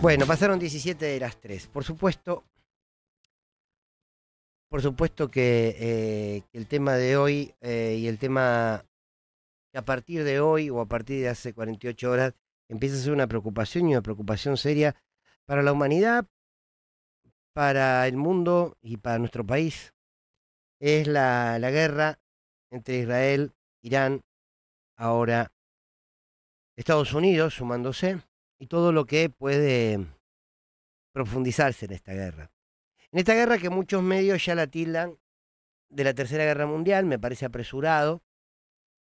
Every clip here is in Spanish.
Bueno, pasaron 17 de las 3. Por supuesto que el tema de hoy y el tema que a partir de hoy o a partir de hace 48 horas empieza a ser una preocupación y una preocupación seria para la humanidad, para el mundo y para nuestro país. Es la guerra entre Israel, Irán, ahora Estados Unidos sumándose y todo lo que puede profundizarse en esta guerra. En esta guerra que muchos medios ya la tildan de la Tercera Guerra Mundial, me parece apresurado,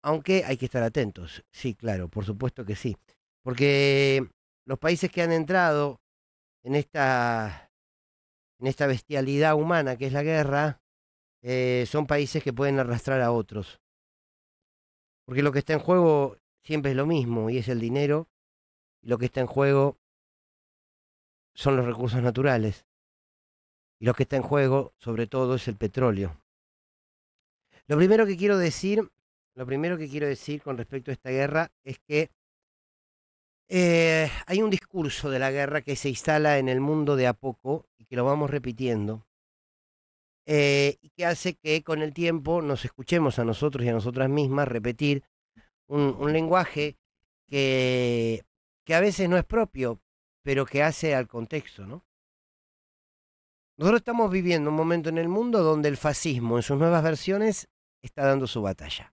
aunque hay que estar atentos. Sí, claro, por supuesto que sí. Porque los países que han entrado en esta bestialidad humana que es la guerra, son países que pueden arrastrar a otros. Porque lo que está en juego siempre es lo mismo, y es el dinero, y lo que está en juego son los recursos naturales. Y lo que está en juego, sobre todo, es el petróleo. Lo primero que quiero decir, lo primero que quiero decir con respecto a esta guerra es que hay un discurso de la guerra que se instala en el mundo de a poco y que lo vamos repitiendo, y que hace que con el tiempo nos escuchemos a nosotros y a nosotras mismas repetir un lenguaje que, que a veces no es propio, pero que hace al contexto, ¿no? Nosotros estamos viviendo un momento en el mundo donde el fascismo en sus nuevas versiones está dando su batalla.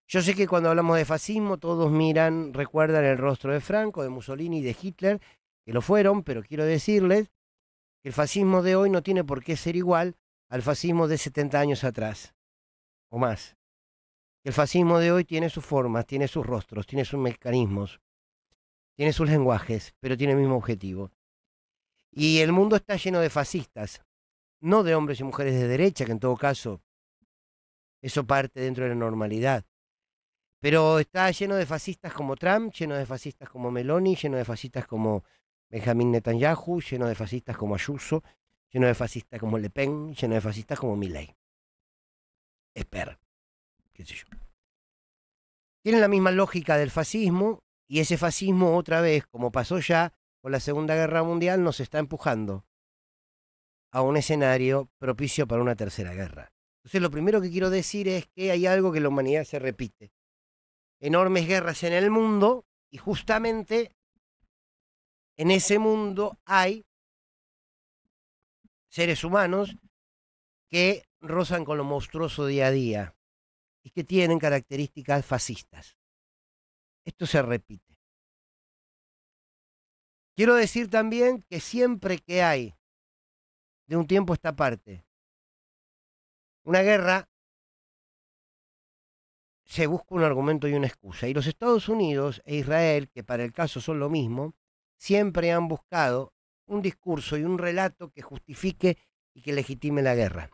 Yo sé que cuando hablamos de fascismo todos miran, recuerdan el rostro de Franco, de Mussolini y de Hitler, que lo fueron, pero quiero decirles que el fascismo de hoy no tiene por qué ser igual al fascismo de 70 años atrás, o más. El fascismo de hoy tiene sus formas, tiene sus rostros, tiene sus mecanismos, tiene sus lenguajes, pero tiene el mismo objetivo. Y el mundo está lleno de fascistas, no de hombres y mujeres de derecha, que en todo caso eso parte dentro de la normalidad. Pero está lleno de fascistas como Trump, lleno de fascistas como Meloni, lleno de fascistas como Benjamín Netanyahu, lleno de fascistas como Ayuso, lleno de fascistas como Le Pen, lleno de fascistas como Milei. Esper, qué sé yo. Tienen la misma lógica del fascismo y ese fascismo otra vez, como pasó ya con la Segunda Guerra Mundial, nos está empujando a un escenario propicio para una tercera guerra. Entonces lo primero que quiero decir es que hay algo que la humanidad se repite. Enormes guerras en el mundo y justamente en ese mundo hay seres humanos que rozan con lo monstruoso día a día y que tienen características fascistas. Esto se repite. Quiero decir también que siempre que hay, de un tiempo a esta parte, una guerra, se busca un argumento y una excusa. Y los Estados Unidos e Israel, que para el caso son lo mismo, siempre han buscado un discurso y un relato que justifique y que legitime la guerra.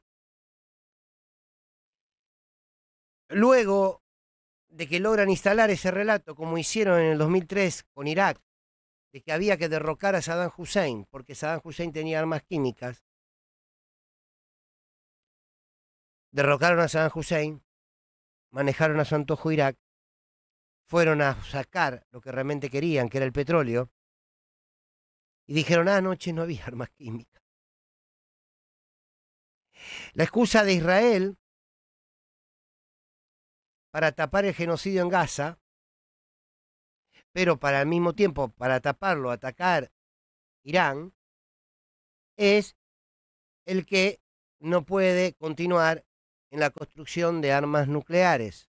Luego de que logran instalar ese relato, como hicieron en el 2003 con Irak, de que había que derrocar a Saddam Hussein, porque Saddam Hussein tenía armas químicas, derrocaron a Saddam Hussein, manejaron a su antojo Irak, fueron a sacar lo que realmente querían, que era el petróleo, y dijeron, anoche no había armas químicas. La excusa de Israel para tapar el genocidio en Gaza, pero para al mismo tiempo, para taparlo, atacar Irán, es el que no puede continuar en la construcción de armas nucleares.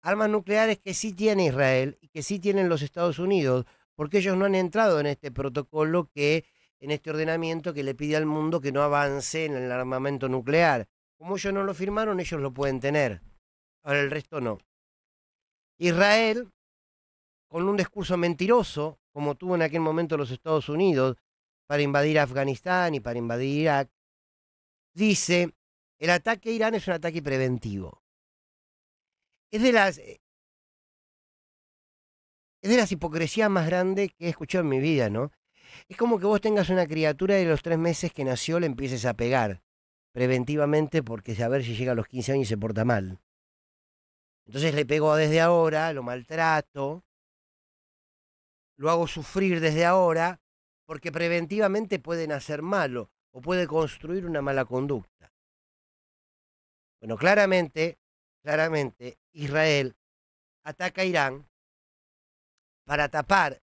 Armas nucleares que sí tiene Israel y que sí tienen los Estados Unidos, porque ellos no han entrado en este protocolo en este ordenamiento que le pide al mundo que no avance en el armamento nuclear. Como ellos no lo firmaron, ellos lo pueden tener. Ahora el resto no. Israel, con un discurso mentiroso, como tuvo en aquel momento los Estados Unidos, para invadir Afganistán y para invadir Irak, dice, el ataque a Irán es un ataque preventivo. Es de las, es de las hipocresías más grandes que he escuchado en mi vida, ¿no? Es como que vos tengas una criatura y a los 3 meses que nació le empieces a pegar preventivamente porque a ver si llega a los 15 años y se porta mal. Entonces le pego desde ahora, lo maltrato, lo hago sufrir desde ahora, porque preventivamente pueden hacer malo o puede construir una mala conducta. Bueno, claramente, Israel ataca a Irán para tapar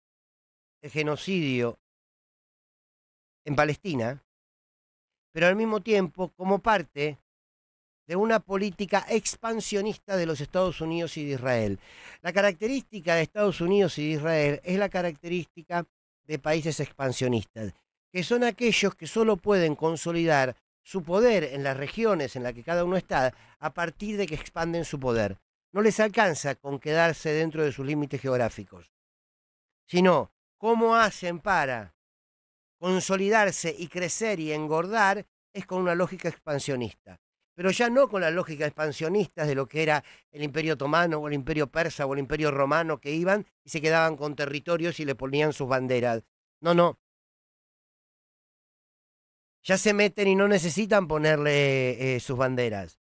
el genocidio en Palestina, pero al mismo tiempo como parte de una política expansionista de los Estados Unidos y de Israel. La característica de Estados Unidos y de Israel es la característica de países expansionistas, que son aquellos que solo pueden consolidar su poder en las regiones en las que cada uno está a partir de que expanden su poder. No les alcanza con quedarse dentro de sus límites geográficos, sino cómo hacen para consolidarse y crecer y engordar es con una lógica expansionista. Pero ya no con la lógica expansionista de lo que era el Imperio Otomano o el Imperio Persa o el Imperio Romano, que iban y se quedaban con territorios y le ponían sus banderas. No, no. Ya se meten y no necesitan ponerle sus banderas.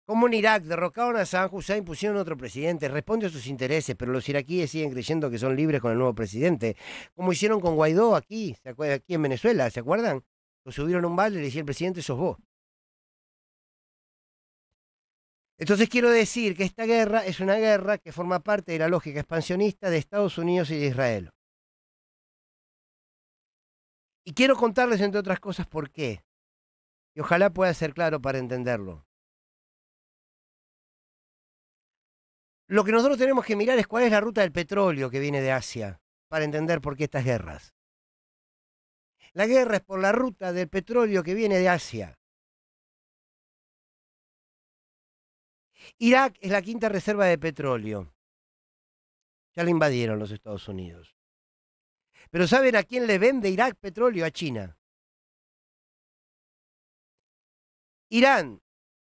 Como en Irak, derrocaron a Saddam Hussein, pusieron otro presidente, responde a sus intereses, pero los iraquíes siguen creyendo que son libres con el nuevo presidente. Como hicieron con Guaidó aquí, aquí en Venezuela, ¿se acuerdan? Lo subieron a un balde y le decían, el presidente sos vos. Entonces quiero decir que esta guerra es una guerra que forma parte de la lógica expansionista de Estados Unidos y de Israel. Y quiero contarles, entre otras cosas, por qué. Y ojalá pueda ser claro para entenderlo. Lo que nosotros tenemos que mirar es cuál es la ruta del petróleo que viene de Asia, para entender por qué estas guerras. La guerra es por la ruta del petróleo que viene de Asia. Irak es la quinta reserva de petróleo. Ya la invadieron los Estados Unidos. Pero ¿saben a quién le vende Irak petróleo? A China. Irán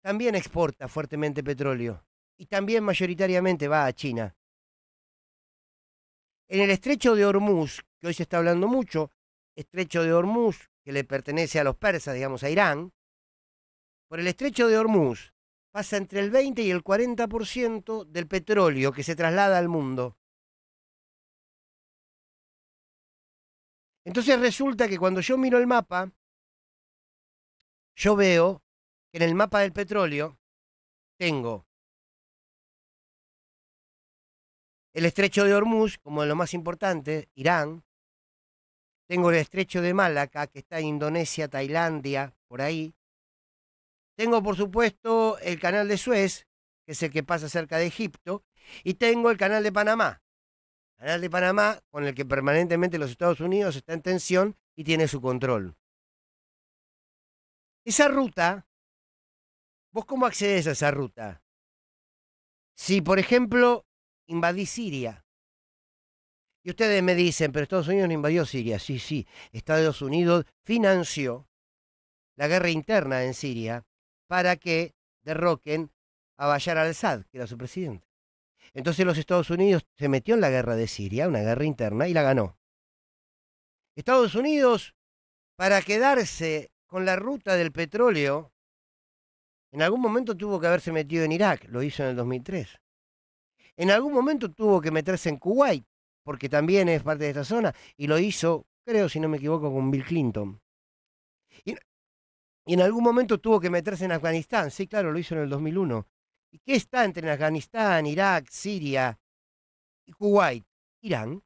también exporta fuertemente petróleo y también mayoritariamente va a China. En el estrecho de Hormuz, que hoy se está hablando mucho, estrecho de Hormuz, que le pertenece a los persas, digamos a Irán, por el estrecho de Hormuz pasa entre el 20 y el 40% del petróleo que se traslada al mundo. Entonces resulta que cuando yo miro el mapa, yo veo que en el mapa del petróleo tengo el estrecho de Hormuz como lo más importante, Irán. Tengo el estrecho de Malaca, que está en Indonesia, Tailandia, por ahí. Tengo, por supuesto, el canal de Suez, que es el que pasa cerca de Egipto. Y tengo el canal de Panamá. El canal de Panamá, con el que permanentemente los Estados Unidos está en tensión y tiene su control. Esa ruta, ¿vos cómo accedes a esa ruta? Si, por ejemplo, invadís Siria, y ustedes me dicen, pero Estados Unidos no invadió Siria. Sí, sí, Estados Unidos financió la guerra interna en Siria para que derroquen a Bashar al-Assad, que era su presidente. Entonces los Estados Unidos se metió en la guerra de Siria, una guerra interna, y la ganó. Estados Unidos, para quedarse con la ruta del petróleo, en algún momento tuvo que haberse metido en Irak, lo hizo en el 2003. En algún momento tuvo que meterse en Kuwait, porque también es parte de esta zona, y lo hizo, creo, si no me equivoco, con Bill Clinton. Y en algún momento tuvo que meterse en Afganistán, sí, claro, lo hizo en el 2001. ¿Y qué está entre Afganistán, Irak, Siria y Kuwait? Irán.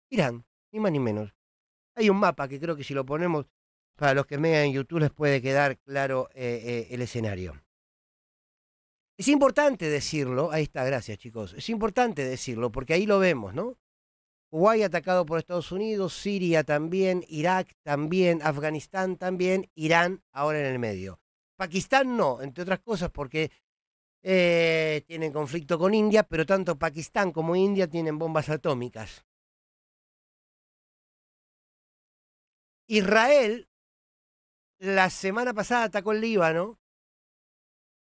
Irán, ni más ni menos. Hay un mapa que creo que si lo ponemos, para los que me vean en YouTube les puede quedar claro el escenario. Es importante decirlo, ahí está, gracias chicos, es importante decirlo porque ahí lo vemos, ¿no? Kuwait atacado por Estados Unidos, Siria también, Irak también, Afganistán también, Irán ahora en el medio. Pakistán no, entre otras cosas porque tienen conflicto con India, pero tanto Pakistán como India tienen bombas atómicas. Israel, la semana pasada atacó el Líbano.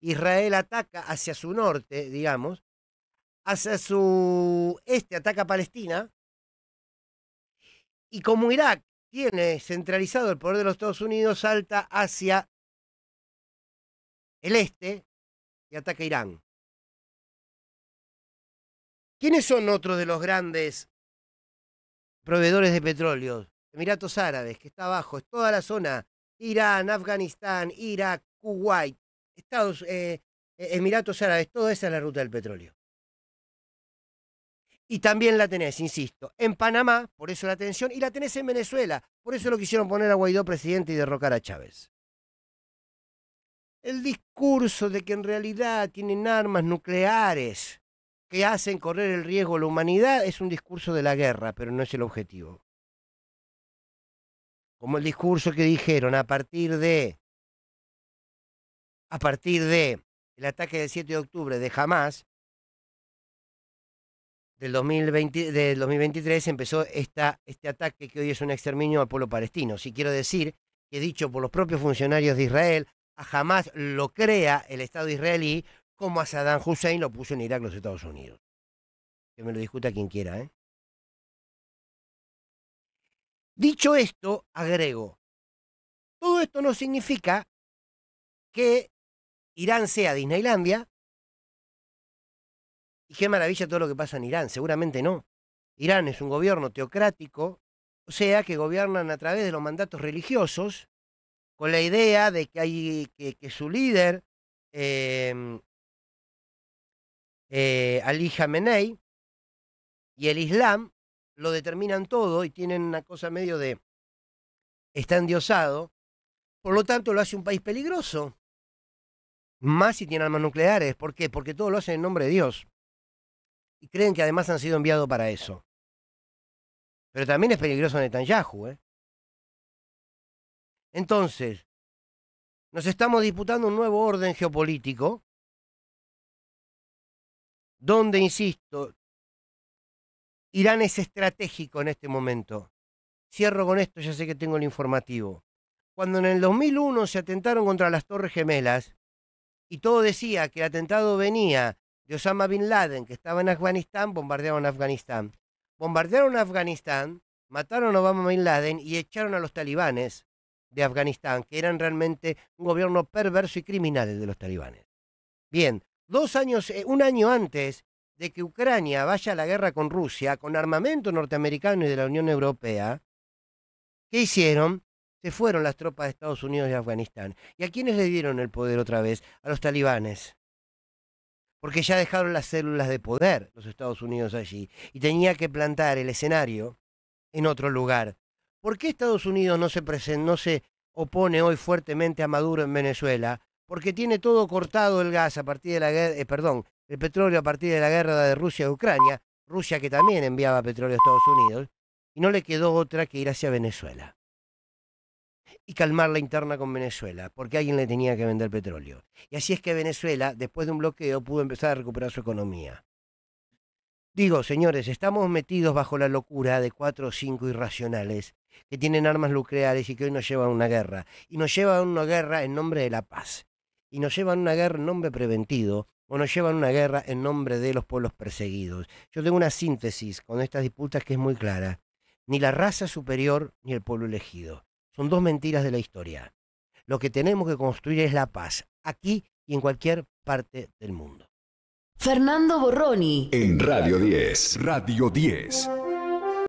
Israel ataca hacia su norte, digamos, hacia su este ataca a Palestina, y como Irak tiene centralizado el poder de los Estados Unidos, salta hacia el este y ataca a Irán. ¿Quiénes son otros de los grandes proveedores de petróleo? Emiratos Árabes, que está abajo, es toda la zona, Irán, Afganistán, Irak, Kuwait, Emiratos Árabes, toda esa es la ruta del petróleo. Y también la tenés, insisto, en Panamá, por eso la tensión, y la tenés en Venezuela, por eso lo quisieron poner a Guaidó presidente y derrocar a Chávez. El discurso de que en realidad tienen armas nucleares que hacen correr el riesgo a la humanidad es un discurso de la guerra, pero no es el objetivo. Como el discurso que dijeron a partir de el ataque del 7 de octubre de Hamás, del 2023 empezó este ataque que hoy es un exterminio al pueblo palestino. Sí quiero decir que dicho por los propios funcionarios de Israel, a Hamás lo crea el Estado israelí como a Saddam Hussein lo puso en Irak los Estados Unidos. Que me lo discuta quien quiera, ¿eh? Dicho esto, agrego, todo esto no significa que Irán sea Disneylandia y qué maravilla todo lo que pasa en Irán, seguramente no. Irán es un gobierno teocrático, o sea que gobiernan a través de los mandatos religiosos, con la idea de que su líder, Ali Khamenei, y el Islam lo determinan todo y tienen una cosa medio de está endiosado, por lo tanto lo hace un país peligroso, más si tiene armas nucleares. ¿Por qué? Porque todo lo hacen en nombre de Dios y creen que además han sido enviados para eso. Pero también es peligroso Netanyahu, ¿eh? Entonces, nos estamos disputando un nuevo orden geopolítico donde, insisto, Irán es estratégico en este momento. Cierro con esto, ya sé que tengo el informativo. Cuando en el 2001 se atentaron contra las Torres Gemelas y todo decía que el atentado venía de Osama Bin Laden, que estaba en Afganistán, bombardearon Afganistán. Bombardearon Afganistán, mataron a Osama Bin Laden y echaron a los talibanes de Afganistán, que eran realmente un gobierno perverso y criminal el de los talibanes. Bien, un año antes de que Ucrania vaya a la guerra con Rusia, con armamento norteamericano y de la Unión Europea, ¿qué hicieron? Se fueron las tropas de Estados Unidos de Afganistán. ¿Y a quiénes le dieron el poder otra vez? A los talibanes. Porque ya dejaron las células de poder los Estados Unidos allí y tenía que plantar el escenario en otro lugar. ¿Por qué Estados Unidos no se opone hoy fuertemente a Maduro en Venezuela? Porque tiene todo cortado el gas a partir de la guerra, el petróleo a partir de la guerra de Rusia a Ucrania, Rusia que también enviaba petróleo a Estados Unidos, y no le quedó otra que ir hacia Venezuela y calmar la interna con Venezuela, porque alguien le tenía que vender petróleo. Y así es que Venezuela, después de un bloqueo, pudo empezar a recuperar su economía. Digo, señores, estamos metidos bajo la locura de 4 o 5 irracionales que tienen armas nucleares y que hoy nos llevan a una guerra. Y nos llevan a una guerra en nombre de la paz. Y nos llevan a una guerra en nombre preventivo. O nos llevan a una guerra en nombre de los pueblos perseguidos. Yo tengo una síntesis con estas disputas que es muy clara. Ni la raza superior ni el pueblo elegido. Son dos mentiras de la historia. Lo que tenemos que construir es la paz, aquí y en cualquier parte del mundo. Fernando Borroni. En Radio 10. Radio 10.